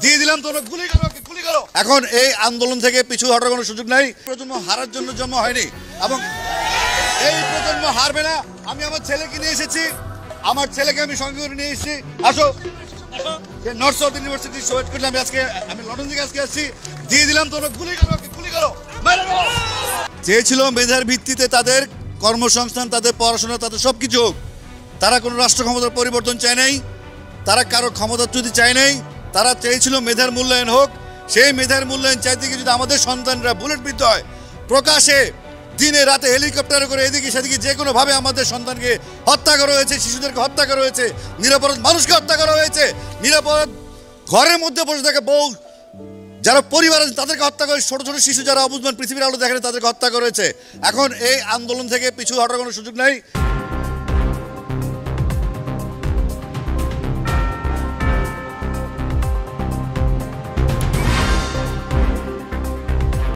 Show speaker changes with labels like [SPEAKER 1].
[SPEAKER 1] দিয়ে দিলাম তোমরা গুলি করো, গুলি করো। এখন এই আন্দোলন থেকে পিছু হটার কোনো সুযোগ নাই। প্রজন্ম হারার জন্য জন্ম হয়নি এবং এই প্রজন্ম হারবে না। আমি আমার ছেলেকে নিয়ে এসেছি, আমার ছেলেকে আমি সঙ্গে করে নিয়ে এসেছি। আসো, নর্থ সাউথ ইউনিভার্সিটি সোয়েট করলে আমি লন্ডন থেকে আজকে আসছি। দিয়ে দিলাম তোমরা গুলি করো, গুলি করো। চেয়েছিল মেধার ভিত্তিতে তাদের কর্মসংস্থান, তাদের পড়াশোনা, তাদের সব কিছু হোক। তারা কোনো রাষ্ট্র ক্ষমতার পরিবর্তন চায় নাই, তারা কারো ক্ষমতাচ্যুতি চায় নাই। তারা চেয়েছিল মেধার মূল্যায়ন হোক। সেই মেধার মূল্যায়ন চাইতে গিয়ে যদি আমাদের সন্তানরা বুলেটবিদ্ধ হয়, প্রকাশে দিনে রাতে হেলিকপ্টারে করে এদিকে সেদিকে যে কোনোভাবে আমাদের সন্তানকে হত্যা করা হয়েছে, শিশুদেরকে হত্যা করা হয়েছে, নিরাপরাধ মানুষকে হত্যা করা হয়েছে, নিরাপরাধ ঘরের মধ্যে বসে থাকে বউ যারা পরিবার আছে তাদেরকে হত্যা করে, ছোট ছোট শিশু যারা অবুঝমান পৃথিবীর আলো দেখেন তাদেরকে হত্যা করেছে। এখন এই আন্দোলন থেকে পিছু হটার কোনো সুযোগ নাই।